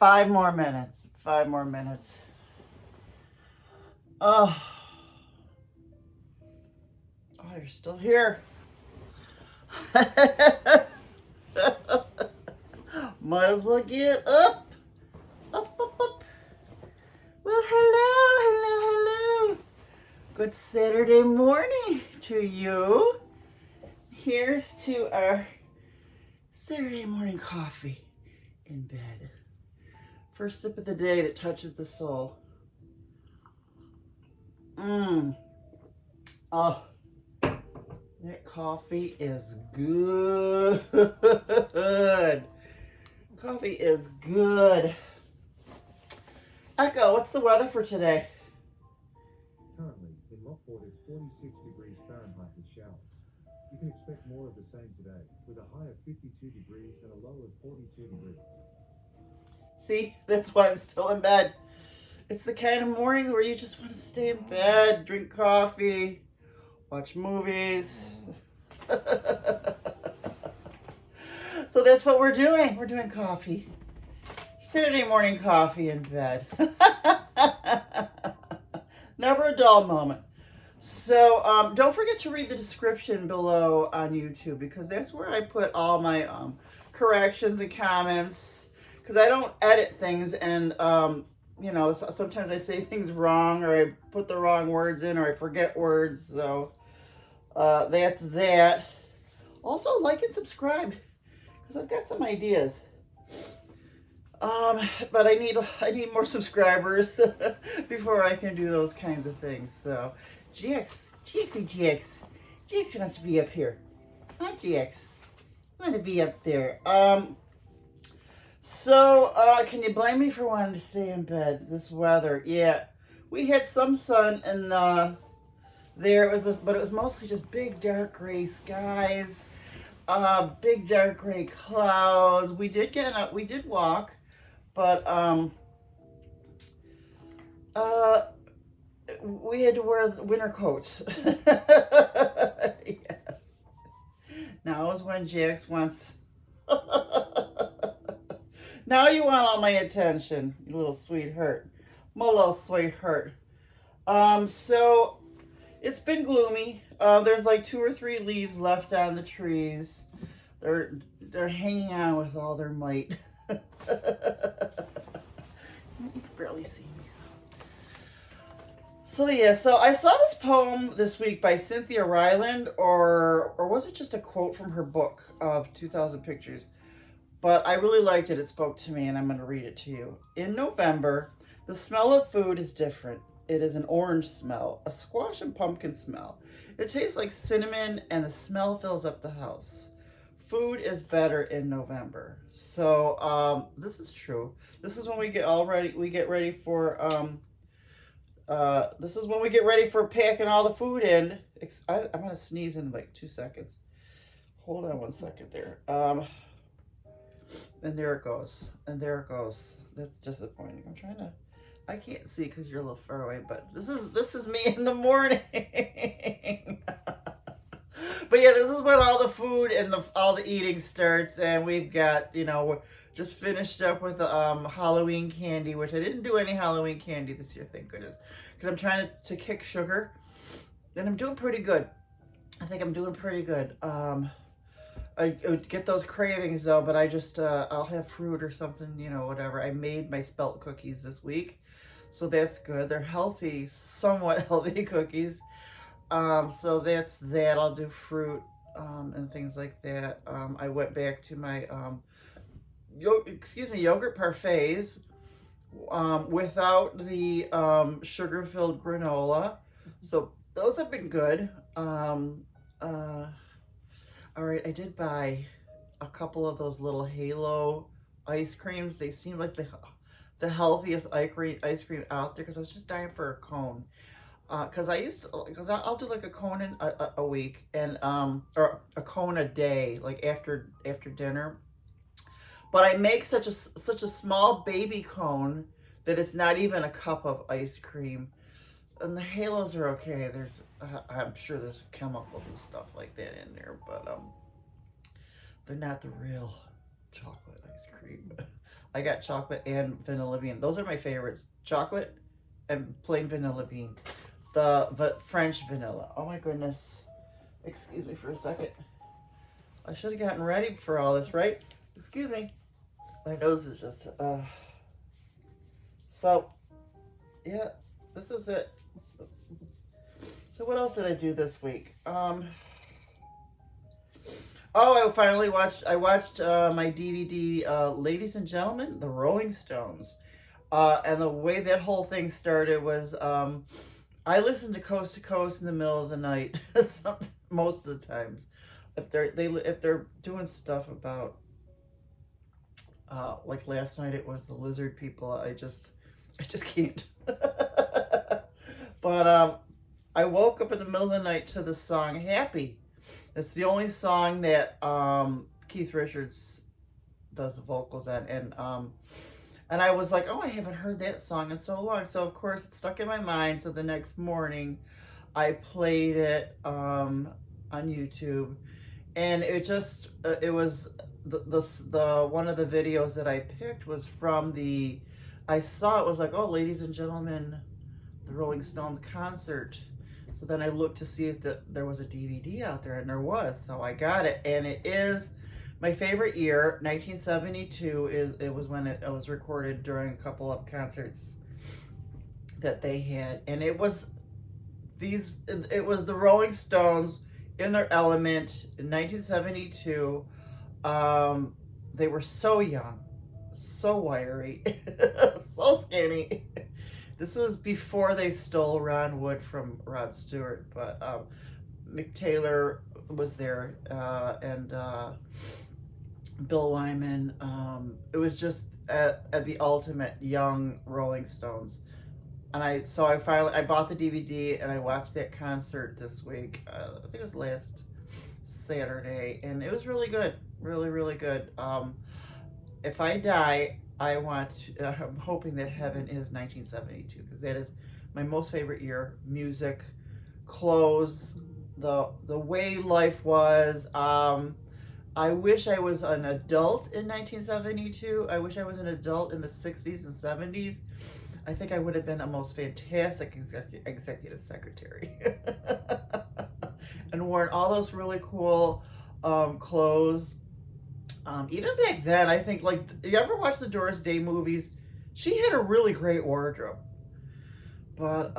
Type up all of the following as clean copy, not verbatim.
5 more minutes. 5 more minutes. Oh, oh, you're still here. Might as well get up. Up, up, up. Well, hello. Good Saturday morning to you. Here's to our Saturday morning coffee in bed. First sip of the day that touches the soul. Oh, that coffee is good. Coffee is good. Echo, what's the weather for today? Currently, in Lockport, it's 46 degrees Fahrenheit with showers. You can expect more of the same today, with a high of 52 degrees and a low of 42 degrees. See, that's why I'm still in bed. It's the kind of morning where you just want to stay in bed, drink coffee, watch movies. So that's what we're doing. We're doing coffee. Saturday morning coffee in bed. Never a dull moment. So don't forget to read the description below on YouTube, because that's where I put all my corrections and comments, because I don't edit things, and you know, sometimes I say things wrong, or I put the wrong words in, or I forget words. So that's that. Also, like and subscribe, because I've got some ideas. But I need more subscribers before I can do those kinds of things. So, GX wants to be up here. Hi, GX. Want to be up there. Can you blame me for wanting to stay in bed? This weather, yeah. We had some sun and there it was, but it was mostly just big dark gray skies, big dark gray clouds. We did walk, but we had to wear winter coats. Yes. Now is when Jax wants. Now you want all my attention, you little sweetheart. My little sweetheart. So it's been gloomy. There's like 2 or 3 leaves left on the trees. They're hanging on with all their might. You can barely see me. So yeah, so I saw this poem this week by Cynthia Ryland, or was it just a quote from her book of 2,000 Pictures? But I really liked it. It spoke to me, and I'm going to read it to you. In November, the smell of food is different. It is an orange smell, a squash and pumpkin smell. It tastes like cinnamon, and the smell fills up the house. Food is better in November. So this is true. This is when we get ready. We get ready for this is when we get ready for packing all the food in. I'm gonna sneeze in like 2 seconds. Hold on 1 second there. And there it goes. And there it goes. That's disappointing. I can't see because you're a little far away, but this is me in the morning. But yeah, this is when all the food and all the eating starts, and we've got, we're just finished up with the Halloween candy, which I didn't do any Halloween candy this year, thank goodness, because I'm trying to kick sugar, and I'm doing pretty good. I think I'm doing pretty good. I get those cravings though, but I just I'll have fruit or something, whatever. I made my spelt cookies this week, so that's good. They're healthy, somewhat healthy cookies. So that's that. I'll do fruit and things like that. I went back to my yogurt parfaits without the sugar-filled granola. So those have been good. All right, I did buy a couple of those little Halo ice creams. They seem like the healthiest ice cream out there, because I was just dying for a cone. Because I'll do like a cone in a week, and or a cone a day, like after dinner. But I make such a small baby cone that it's not even a cup of ice cream. And the Halos are okay. I'm sure there's chemicals and stuff like that in there, but they're not the real chocolate ice cream. I got chocolate and vanilla bean. Those are my favorites. Chocolate and plain vanilla bean. The French vanilla. Oh my goodness. Excuse me for a second. I should have gotten ready for all this, right? Excuse me. My nose is just, So, yeah, this is it. So what else did I do this week? Oh, I watched my DVD, Ladies and Gentlemen, The Rolling Stones. And the way that whole thing started was, I listen to Coast in the middle of the night, most of the times. If they're doing stuff about, like last night it was the lizard people, I just can't. But I woke up in the middle of the night to the song Happy. It's the only song that Keith Richards does the vocals on, and I was like, oh, I haven't heard that song in so long. So of course it stuck in my mind. So the next morning, I played it on YouTube, and it just it was the one of the videos that I picked was from the. I saw it was like, oh, Ladies and Gentlemen, the Rolling Stones concert. So then I looked to see if there was a DVD out there, and there was. So I got it, and it is my favorite year. 1972 it was when it was recorded during a couple of concerts that they had, and it was the Rolling Stones in their element in 1972. They were so young, so wiry, so skinny. This was before they stole Ron Wood from Rod Stewart, but Mick Taylor was there, and Bill Wyman. It was just at the ultimate young Rolling Stones. And I bought the DVD and I watched that concert this week. I think it was last Saturday, and it was really good, really, really good. If I die, I'm hoping that heaven is 1972, because that is my most favorite year. Music, clothes, the way life was. I wish I was an adult in 1972. I wish I was an adult in the 60s and 70s. I think I would have been a most fantastic executive secretary. And worn all those really cool clothes. Even back then, I think, like, you ever watch the Doris Day movies? She had a really great wardrobe. But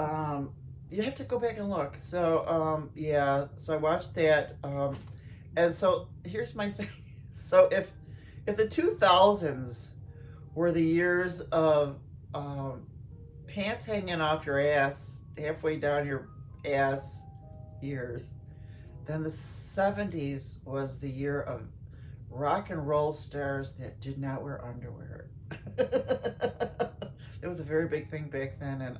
you have to go back and look. So, yeah, so I watched that. And so here's my thing. So if the 2000s were the years of pants hanging off your ass, halfway down your ass years, then the 70s was the year of rock and roll stars that did not wear underwear. It was a very big thing back then, and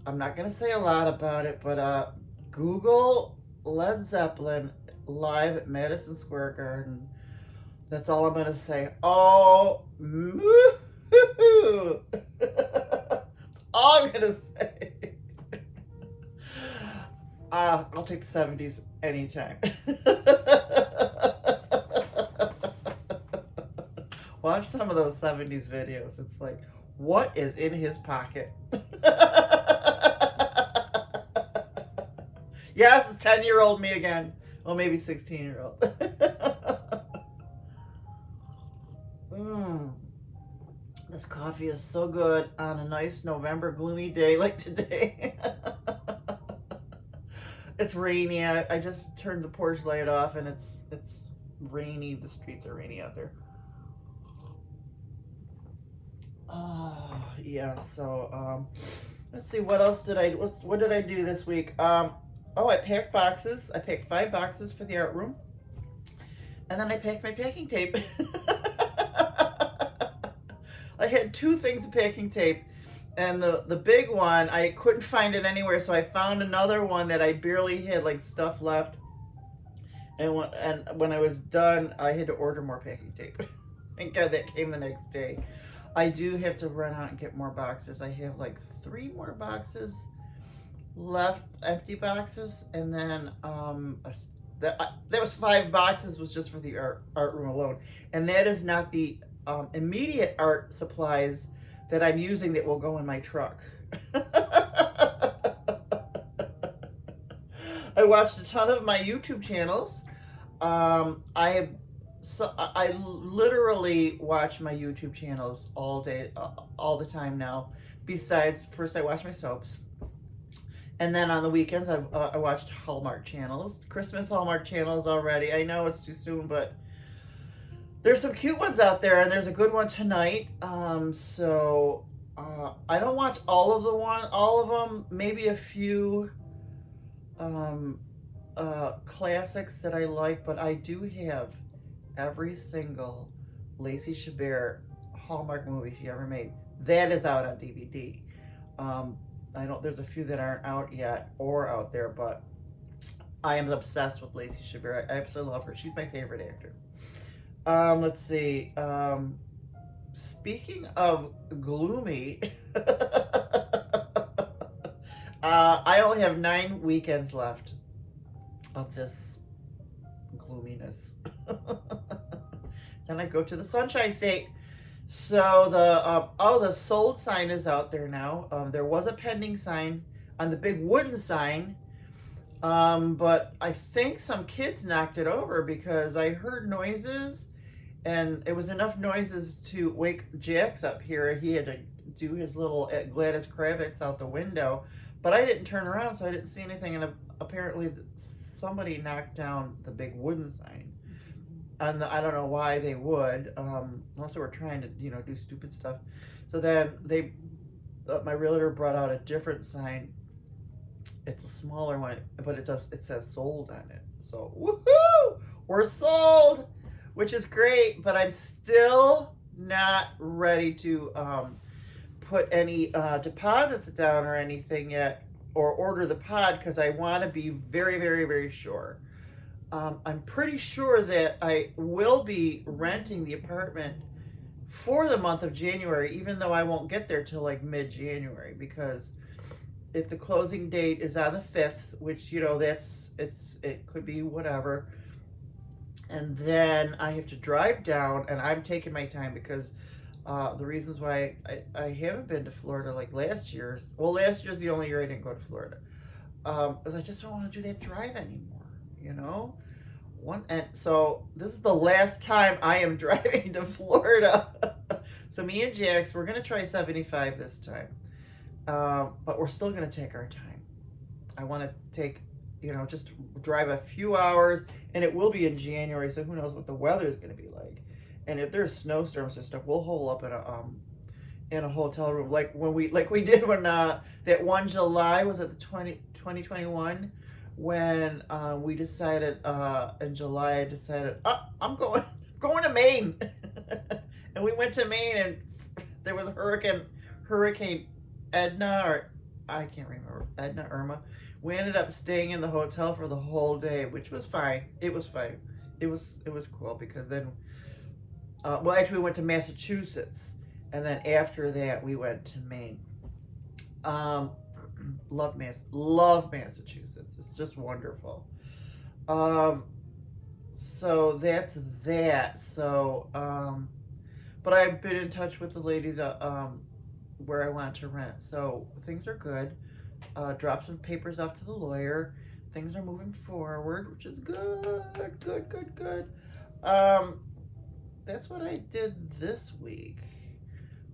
I'm not going to say a lot about it, but Google Led Zeppelin live at Madison Square Garden. That's all I'm going to say. Oh, that's all I'm going to say. I'll take the 70s anytime. Watch some of those 70s videos. It's like, what is in his pocket? Yes, it's 10-year-old me again. Well, maybe 16-year-old. This coffee is so good on a nice November gloomy day like today. It's rainy. I just turned the porch light off, and it's rainy. The streets are rainy out there. Yeah. So let's see. What else did I? What did I do this week? I packed boxes. I packed 5 boxes for the art room, and then I packed my packing tape. I had 2 things of packing tape, and the big one, I couldn't find it anywhere, so I found another one that I barely had like stuff left. And when I was done, I had to order more packing tape. Thank God that came the next day. I do have to run out and get more boxes. I have like 3 more boxes left, empty boxes, and then That was 5 boxes, was just for the art room alone, and that is not the immediate art supplies that I'm using that will go in my truck. I watched a ton of my YouTube channels. I have I literally watch my YouTube channels all day, all the time now. Besides, first I watch my soaps, and then on the weekends I watched Hallmark channels, Christmas Hallmark channels already. I know it's too soon, but there's some cute ones out there, and there's a good one tonight. I don't watch all of them, maybe a few um, classics that I like, but I do have every single Lacey Chabert Hallmark movie she ever made. That is out on DVD. I don't. There's a few that aren't out yet or out there, but I am obsessed with Lacey Chabert. I absolutely love her. She's my favorite actor. Let's see. Speaking of gloomy, I only have 9 weekends left of this gloominess. Then I go to the Sunshine State. So the sold sign is out there now. There was a pending sign on the big wooden sign, but I think some kids knocked it over because I heard noises, and it was enough noises to wake Jax up here. He had to do his little Gladys Kravitz out the window, but I didn't turn around, so I didn't see anything. And apparently, somebody knocked down the big wooden sign. And I don't know why they would, unless they were trying to, do stupid stuff. So then my realtor brought out a different sign. It's a smaller one, but it says sold on it. So woohoo, we're sold, which is great. But I'm still not ready to put any deposits down or anything yet, or order the pod, because I want to be very, very, very sure. I'm pretty sure that I will be renting the apartment for the month of January, even though I won't get there till like mid-January, because if the closing date is on the 5th, which it could be whatever, and then I have to drive down, and I'm taking my time because the reasons why I haven't been to Florida like last year's. Well, last year's the only year I didn't go to Florida. Because I just don't want to do that drive anymore. And so this is the last time I am driving to Florida. So me and Jax, we're gonna try 75 this time, but we're still gonna take our time. I want to take, just drive a few hours, and it will be in January, so who knows what the weather is gonna be like. And if there's snowstorms and stuff, we'll hole up in a hotel room, like we did when that one July, was it the 2021, when we decided in July, I decided, I'm going to Maine. And we went to Maine, and there was a Hurricane Edna, or I can't remember, Edna, Irma. We ended up staying in the hotel for the whole day, which was fine. It was fine. It was cool, because then actually we went to Massachusetts, and then after that we went to Maine. Love Massachusetts. It's just wonderful. So that's that. So but I've been in touch with the lady that where I want to rent. So things are good. Dropped some papers off to the lawyer. Things are moving forward, which is good. That's what I did this week.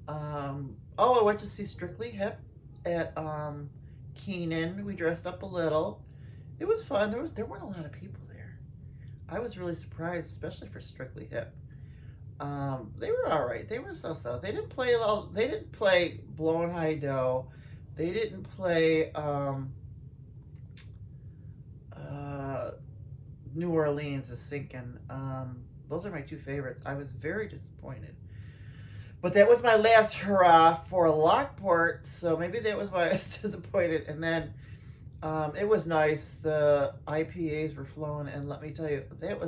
I went to see Strictly Hip at Keenan. We dressed up a little. It was fun. There weren't a lot of people there. I was really surprised, especially for Strictly Hip. They were all right. They were so. They didn't play Blowin' High Dough. They didn't play New Orleans is Sinking. Those are my two favorites. I was very disappointed. But that was my last hurrah for Lockport, so maybe that was why I was disappointed. And then it was nice. The IPAs were flowing, and let me tell you, that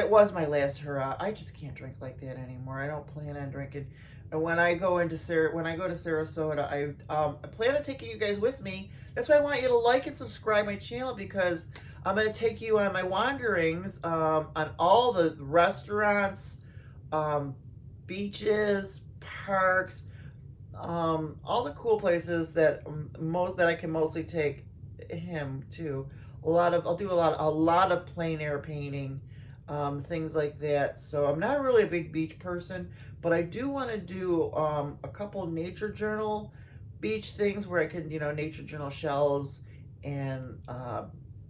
was my last hurrah. I just can't drink like that anymore. I don't plan on drinking. And when I go to Sarasota, I plan on taking you guys with me. That's why I want you to like and subscribe my channel, because I'm going to take you on my wanderings, on all the restaurants, um, beaches, parks, all the cool places that that I can mostly take him to. I'll do a lot of plein air painting, things like that. So I'm not really a big beach person, but I do want to do a couple nature journal beach things where I can, nature journal shells and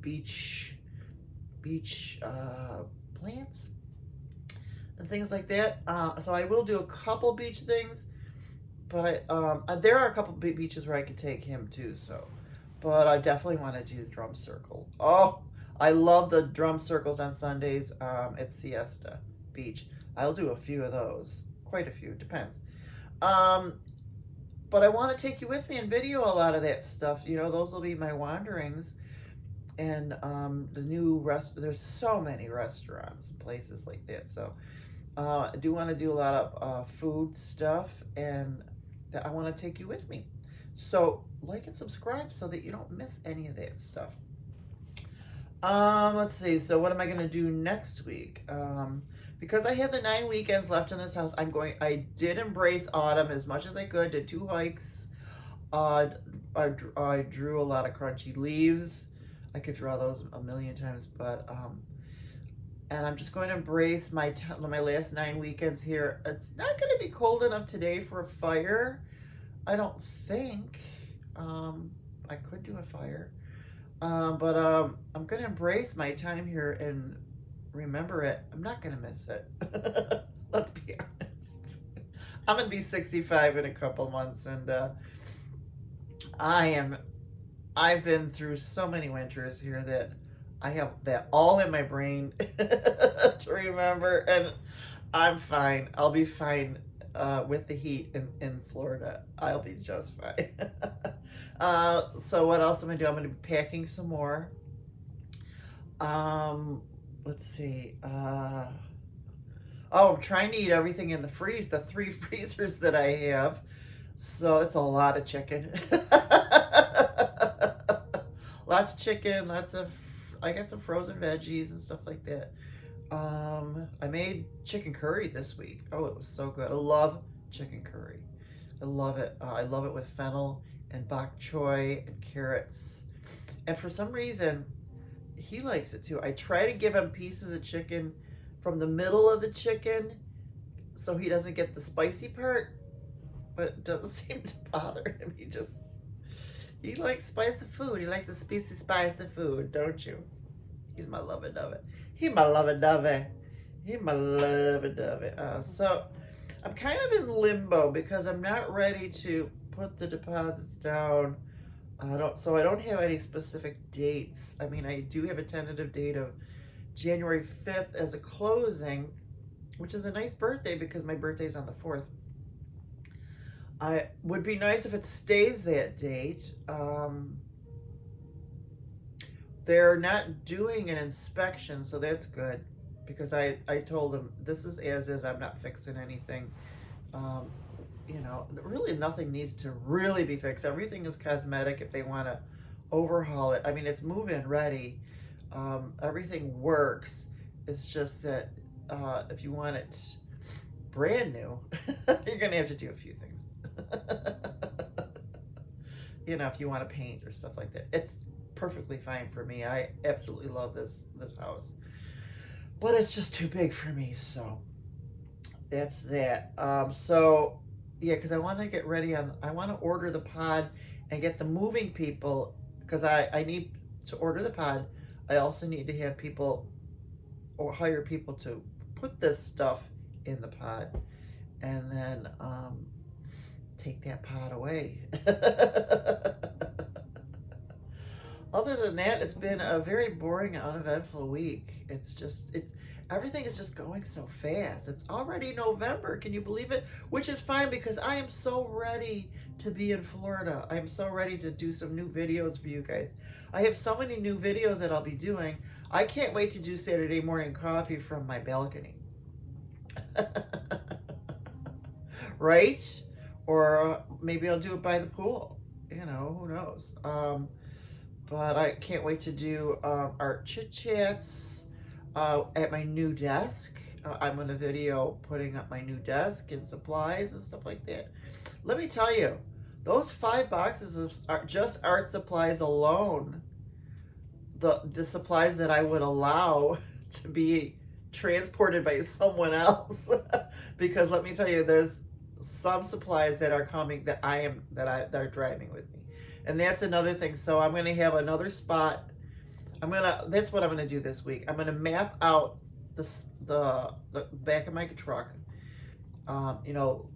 beach plants and things like that. So I will do a couple beach things, but there are a couple beaches where I could take him too. So, but I definitely want to do the drum circle. Oh, I love the drum circles on Sundays at Siesta Beach. I'll do a few of those, quite a few, depends. Um, but I want to take you with me and video a lot of that stuff. Those will be my wanderings. And there's so many restaurants and places like that. So I do want to do a lot of food stuff, and that I want to take you with me. So like and subscribe so that you don't miss any of that stuff. Let's see. So what am I going to do next week? Because I have the 9 weekends left in this house, I did embrace autumn as much as I could. Did 2 hikes. I drew a lot of crunchy leaves. I could draw those a million times, but and I'm just going to embrace my last 9 weekends here. It's not going to be cold enough today for a fire, I don't think. I could do a fire, but I'm going to embrace my time here and remember it. I'm not going to miss it. Let's be honest. I'm going to be 65 in a couple months, and I've been through so many winters here that I have that all in my brain to remember, and I'm fine. I'll be fine with the heat in Florida. I'll be just fine. So what else am I doing? I'm going to be packing some more. Let's see. I'm trying to eat everything in the 3 freezers that I have. So it's a lot of chicken. Lots of chicken, I got some frozen veggies and stuff like that. I made chicken curry this week. Oh, it was so good. I love chicken curry. I love it. I love it with fennel and bok choy and carrots. And for some reason, he likes it too. I try to give him pieces of chicken from the middle of the chicken so he doesn't get the spicy part, but it doesn't seem to bother him. He likes spicy food. He likes the spicy food, don't you? He's my lovey-dovey. He my lovey-dovey. He my lovey-dovey. So I'm kind of in limbo because I'm not ready to put the deposits down. So I don't have any specific dates. I mean, I do have a tentative date of January 5th as a closing, which is a nice birthday because my birthday's on the 4th. I would be nice if it stays that date. They're not doing an inspection, so that's good, because I told them this is as is. I'm not fixing anything. Really nothing needs to really be fixed. Everything is cosmetic if they want to overhaul it. I mean, it's move-in ready. Everything works. It's just that if you want it brand new, you're gonna have to do a few things. If you want to paint or stuff like that, it's perfectly fine for me. I absolutely love this house, but it's just too big for me. So that's that. So yeah, because I want to get ready I want to order the pod and get the moving people, because I need to order the pod. I also need to have people or hire people to put this stuff in the pod, and then take that pod away. Other than that, it's been a very boring and uneventful week. Everything is just going so fast. It's already November. Can you believe it? Which is fine, because I am so ready to be in Florida. I am so ready to do some new videos for you guys. I have so many new videos that I'll be doing. I can't wait to do Saturday morning coffee from my balcony. right? Or maybe I'll do it by the pool. You know, who knows? But I can't wait to do art chit chats at my new desk. I'm on a video putting up my new desk and supplies and stuff like that. Let me tell you, those 5 boxes of just art supplies alone, the supplies that I would allow to be transported by someone else, because let me tell you, there's some supplies that are coming that that are driving with me, and that's another thing. So I'm gonna have another spot. That's what I'm gonna do this week. I'm gonna map out the back of my truck, you know,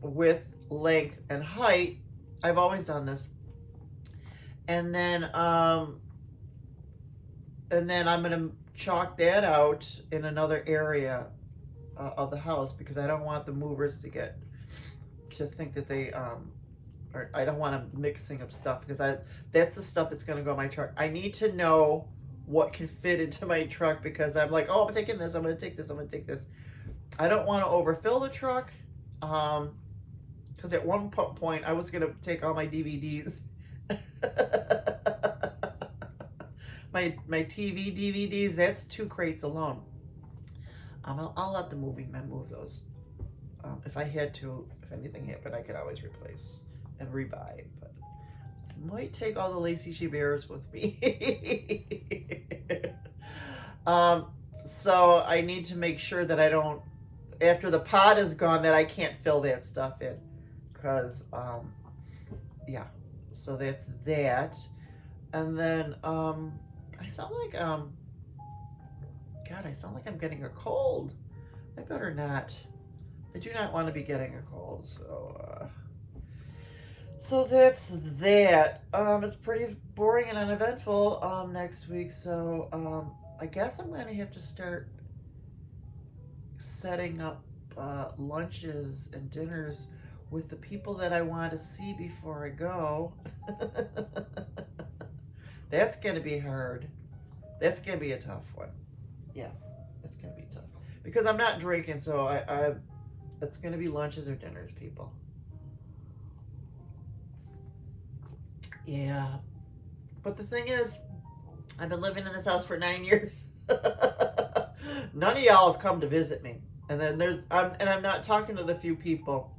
width, length, and height. I've always done this, and then I'm gonna chalk that out in another area of the house, because I don't want the movers to think that they or I don't want them mixing up stuff, because that's the stuff that's gonna go in my truck. I need to know what can fit into my truck, because I'm like, oh, I'm taking this, I'm gonna take this, I'm gonna take this. I don't want to overfill the truck, because at one point I was gonna take all my DVDs. my TV DVDs, that's 2 crates alone. I'll let the movie men move those. If I had to, if anything happened, I could always replace and rebuy. But I might take all the Lacey She Bears with me. So I need to make sure that I don't, after the pod is gone, that I can't fill that stuff in. Because, yeah. So that's that. And then, I sound like, God, I sound like I'm getting a cold. I better not. I do not want to be getting a cold, so that's that. It's pretty boring and uneventful next week, so I guess I'm gonna have to start setting up lunches and dinners with the people that I want to see before I go. That's gonna be hard. That's gonna be a tough one. Yeah, it's gonna be tough because I'm not drinking, so it's gonna be lunches or dinners, people. Yeah, but the thing is, I've been living in this house for 9 years. None of y'all have come to visit me, and then I'm not talking to the few people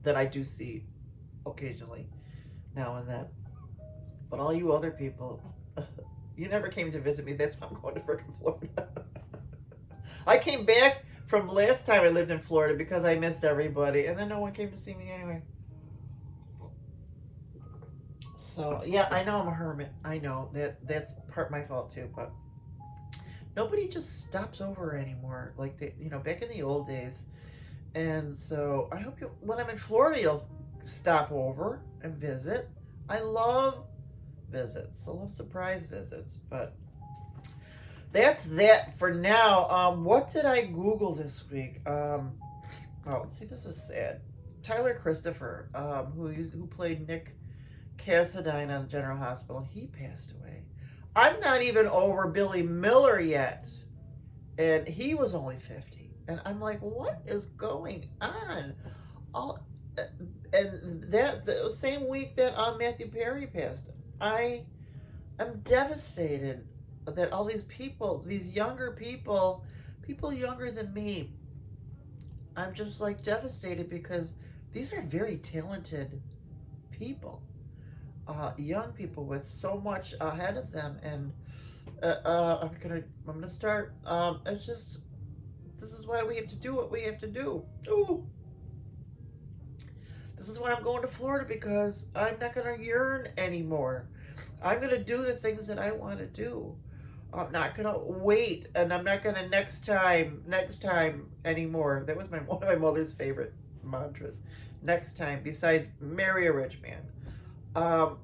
that I do see occasionally, now and then. But all you other people, you never came to visit me. That's why I'm going to freaking Florida. I came back from last time I lived in Florida because I missed everybody, and then no one came to see me anyway. So yeah, I know I'm a hermit. I know that's part my fault too, but nobody just stops over anymore like back in the old days. And so I hope when I'm in Florida, you'll stop over and visit. I love visits. I love surprise visits, but that's that for now. What did I Google this week? Oh, let's see. This is sad. Tyler Christopher, who played Nick Cassadine on General Hospital, he passed away. I'm not even over Billy Miller yet, and he was only 50. And I'm like, what is going on? And that the same week that Matthew Perry passed, I am devastated that all these people, these younger people younger than me, I'm just like devastated because these are very talented people, young people with so much ahead of them, and I'm gonna start. It's just, this is why we have to do what we have to do. Ooh. This is why I'm going to Florida, because I'm not gonna yearn anymore. I'm gonna do the things that I want to do. I'm not gonna wait, and I'm not gonna next time anymore. That was one of my mother's favorite mantras. Next time, besides marry a rich man. I'm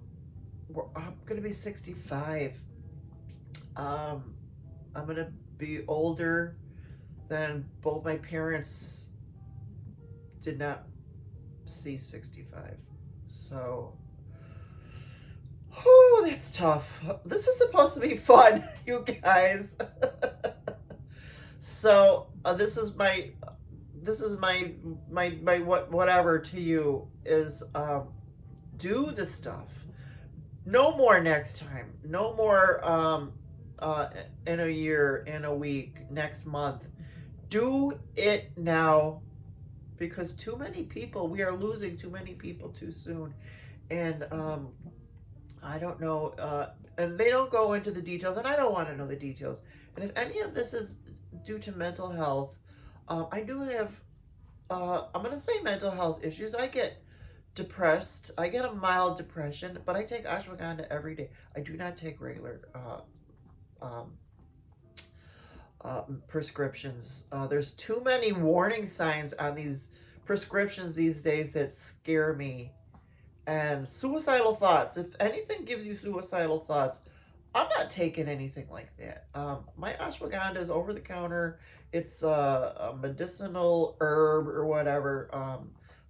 gonna be 65. I'm gonna be older than both my parents did not see 65. So, whew, that's tough. This is supposed to be fun, you guys. So, this is this is my whatever to you is do the stuff. No more next time. No more uh, in a year, in a week, next month. Do it now because too many people, we are losing too many people too soon. And I don't know, and they don't go into the details, and I don't want to know the details. And if any of this is due to mental health, I do have, I'm going to say mental health issues. I get depressed. I get a mild depression, but I take ashwagandha every day. I do not take regular um, prescriptions. There's too many warning signs on these prescriptions these days that scare me. And suicidal thoughts. If anything gives you suicidal thoughts, I'm not taking anything like that. My ashwagandha is over the counter. It's a medicinal herb or whatever.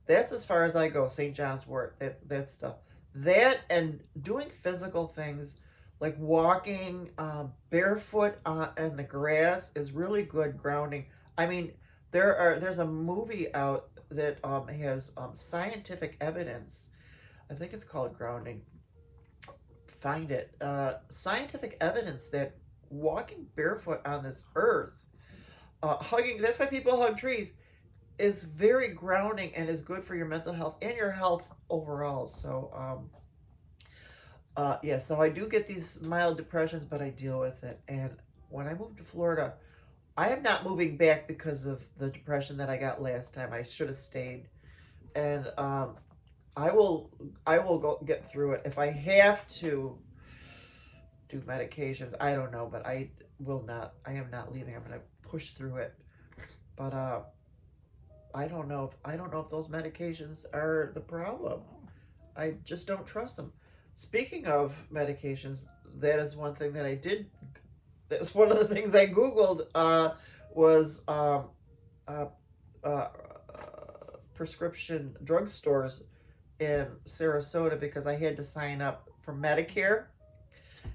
That's as far as I go. St. John's Wort. That stuff. That and doing physical things like walking barefoot in the grass is really good grounding. I mean, there's a movie out that has scientific evidence. I think it's called Grounding. Find it. Scientific evidence that walking barefoot on this earth, hugging, that's why people hug trees, is very grounding and is good for your mental health and your health overall. So, yeah, so I do get these mild depressions, but I deal with it. And when I moved to Florida, I am not moving back because of the depression that I got last time. I should have stayed. And I will go get through it. If I have to do medications, I don't know, but I will not. I am not leaving. I'm gonna push through it. But I don't know if those medications are the problem. I just don't trust them. Speaking of medications, that is one thing that I did. That was one of the things I googled. Was uh, uh, prescription drugstores in Sarasota because I had to sign up for Medicare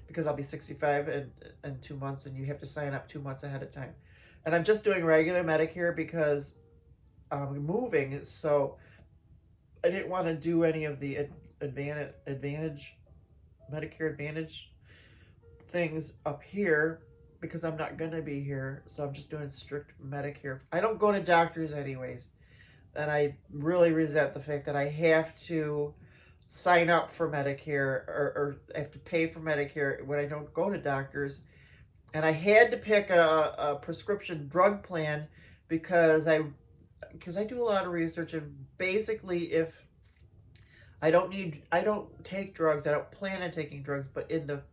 because I'll be 65 in 2 months and you have to sign up 2 months ahead of time. And I'm just doing regular Medicare because I'm moving, so I didn't want to do any of the advantage Medicare Advantage things up here because I'm not going to be here. So I'm just doing strict Medicare. I don't go to doctors anyways. And I really resent the fact that I have to sign up for Medicare or I have to pay for Medicare when I don't go to doctors. And I had to pick a prescription drug plan because I do a lot of research and basically if I don't take drugs, I don't plan on taking drugs, but in the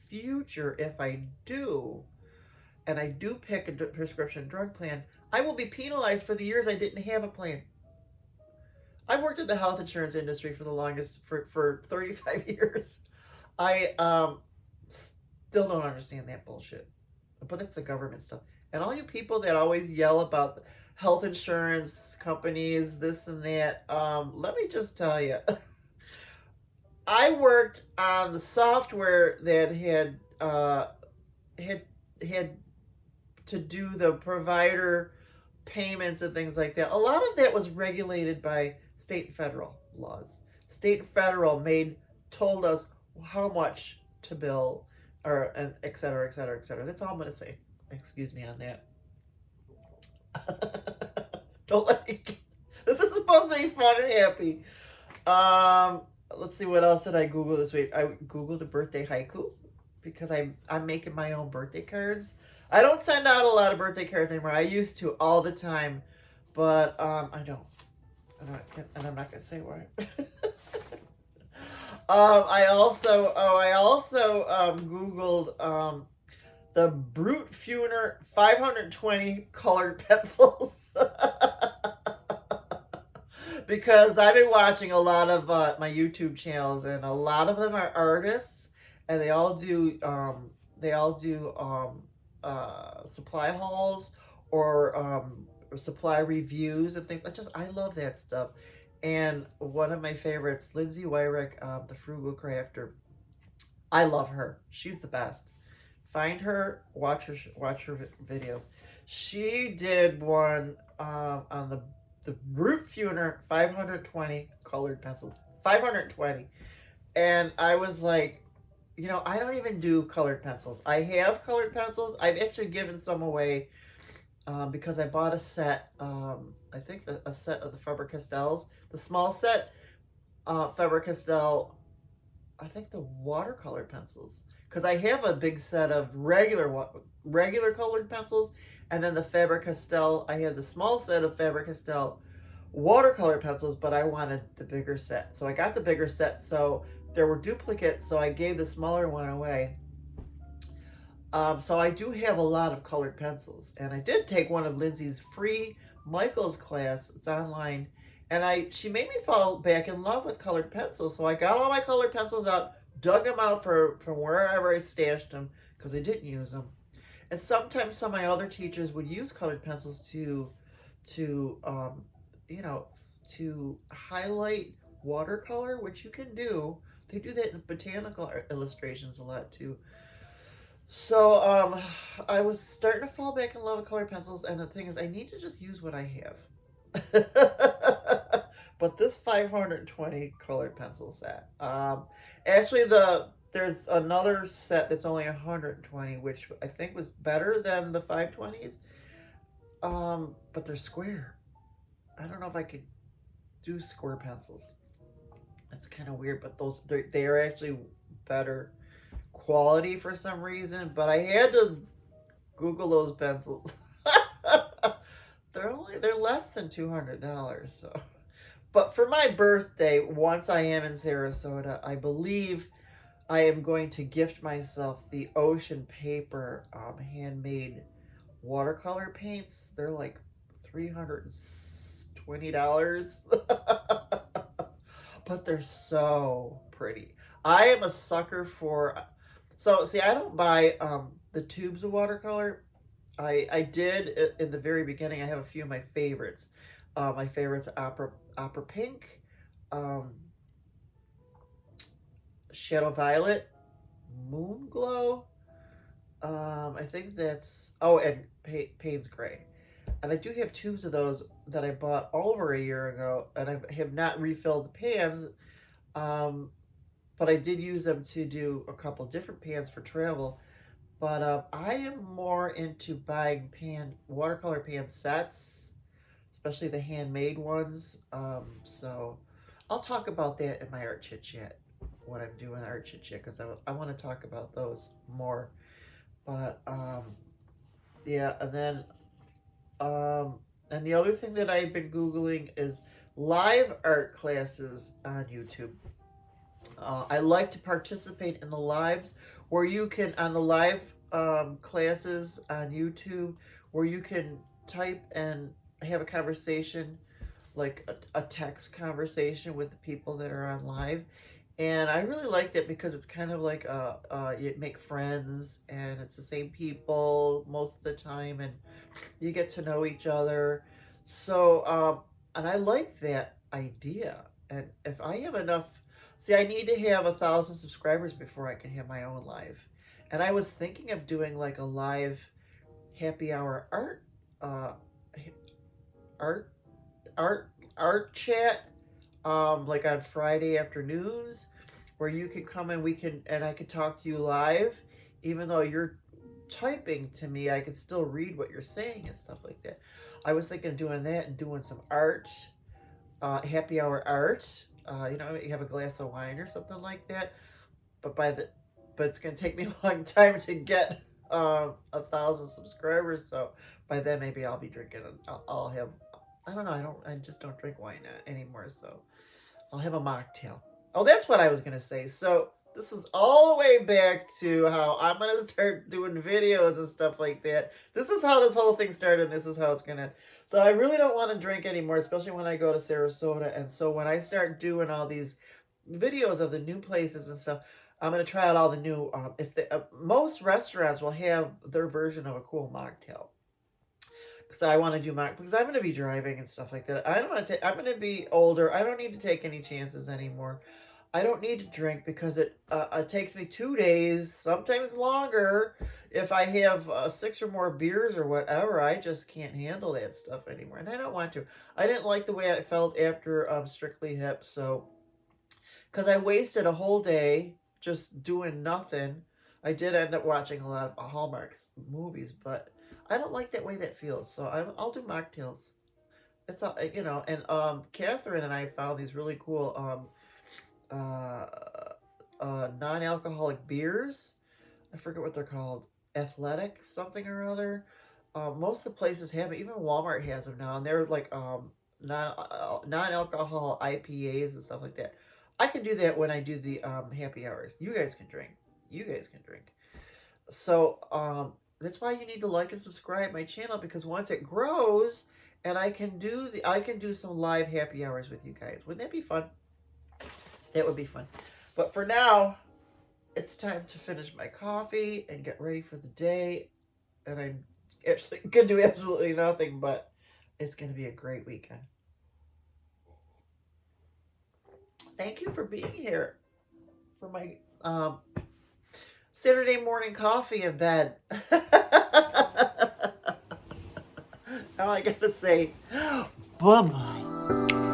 future if I do and I do pick a prescription drug plan, I will be penalized for the years I didn't have a plan. I worked in the health insurance industry for the longest for 35 years. I still don't understand that bullshit. But it's the government stuff. And all you people that always yell about health insurance companies, this and that, let me just tell you. I worked on the software that had had to do the provider payments and things like that. A lot of that was regulated by state and federal laws. State and federal told us how much to bill, or and et cetera, et cetera, et cetera. That's all I'm gonna say. Excuse me on that. Don't let me. This is supposed to be fun and happy. Let's see, what else did I Google this week? I Googled a birthday haiku because I'm making my own birthday cards. I don't send out a lot of birthday cards anymore. I used to all the time, but I don't. And I'm not gonna say why. I also Googled the Brute Funer 520 colored pencils. Because I've been watching a lot of my YouTube channels, and a lot of them are artists, and they all do supply hauls or supply reviews and things. I love that stuff. And one of my favorites, Lindsay Wyrick, the Frugal Crafter. I love her. She's the best. Find her, watch her videos. She did one on the Root Funer 520 colored pencils. 520. And I was like, I don't even do colored pencils. I have colored pencils. I've actually given some away because I bought a set. I think a set of the Faber Castells, the small set. Faber Castell. I think the watercolor pencils, because I have a big set of regular colored pencils, and then the Faber Castell. I have the small set of Faber Castell watercolor pencils, but I wanted the bigger set, so I got the bigger set. So there were duplicates, so I gave the smaller one away. So I do have a lot of colored pencils, and I did take one of Lindsay's free Michael's class. It's online, and she made me fall back in love with colored pencils. So I got all my colored pencils out, dug them out from wherever I stashed them because I didn't use them. And sometimes some of my other teachers would use colored pencils to you know to highlight watercolor, which you can do. They do that in botanical illustrations a lot too. So I was starting to fall back in love with colored pencils, and the thing is, I need to just use what I have. But this 520 colored pencil set, actually there's another set that's only 120, which I think was better than the 520s. But they're square. I don't know if I could do square pencils. That's kind of weird, but they are actually better quality for some reason. But I had to Google those pencils. They're less than $200. So, but for my birthday, once I am in Sarasota, I believe I am going to gift myself the Ocean Paper handmade watercolor paints. They're like $320. But they're so pretty. I am a sucker for. So see, I don't buy the tubes of watercolor. I did in the very beginning. I have a few of my favorites. My favorites Opera Pink, um, Shadow Violet, Moon Glow. I think that's and Payne's Gray. And I do have tubes of those that I bought over a year ago, and I have not refilled the pans. Um, but I did use them to do a couple different pans for travel. But I am more into buying watercolor pan sets, especially the handmade ones. So I'll talk about that in my art chit chat when I'm doing art chit chat because I want to talk about those more. But yeah, um, and the other thing that I've been googling is live art classes on YouTube. I like to participate in the lives where you can, on the live classes on YouTube, where you can type and have a conversation, like a text conversation with the people that are on live. And I really like that because it's kind of like you make friends and it's the same people most of the time and you get to know each other. So, and I like that idea. And if I have enough, see, I need to have 1,000 subscribers before I can have my own live. And I was thinking of doing like a live happy hour uh, art, art chat, like on Friday afternoons, where you can come and I could talk to you live, even though you're typing to me, I can still read what you're saying and stuff like that. I was thinking of doing that and doing some art, happy hour art. You have a glass of wine or something like that. But but it's gonna take me a long time to get 1,000 subscribers. So by then maybe I'll be drinking. I'll have. I don't know. I just don't drink wine anymore. So I'll have a mocktail. Oh, that's what I was gonna say. So this is all the way back to how I'm gonna start doing videos and stuff like that. This is how this whole thing started. And this is how it's gonna. So I really don't want to drink anymore, especially when I go to Sarasota. And so when I start doing all these videos of the new places and stuff, I'm gonna try out all the new. If most restaurants will have their version of a cool mocktail. So I want to do my because I'm going to be driving and stuff like that. I don't want to take. I'm going to be older. I don't need to take any chances anymore. I don't need to drink because it takes me 2 days, sometimes longer. if I have 6 or more beers or whatever, I just can't handle that stuff anymore, and I don't want to. I didn't like the way I felt after Strictly Hip, so because I wasted a whole day just doing nothing. I did end up watching a lot of Hallmark movies, but I don't like that way that feels. So I'll do mocktails. It's all and Catherine and I found these really cool uh, non-alcoholic beers. I forget what they're called. Athletic something or other. Most of the places have it. Even Walmart has them now, and they're like non-alcohol IPAs and stuff like that. I can do that when I do the happy hours. You guys can drink. You guys can drink. So that's why you need to like and subscribe my channel, because once it grows and I can do some live happy hours with you guys. Wouldn't that be fun? That would be fun. But for now, it's time to finish my coffee and get ready for the day. And I'm actually gonna do absolutely nothing, but it's gonna be a great weekend. Thank you for being here for my Saturday morning coffee in bed. Now I gotta say bye bye.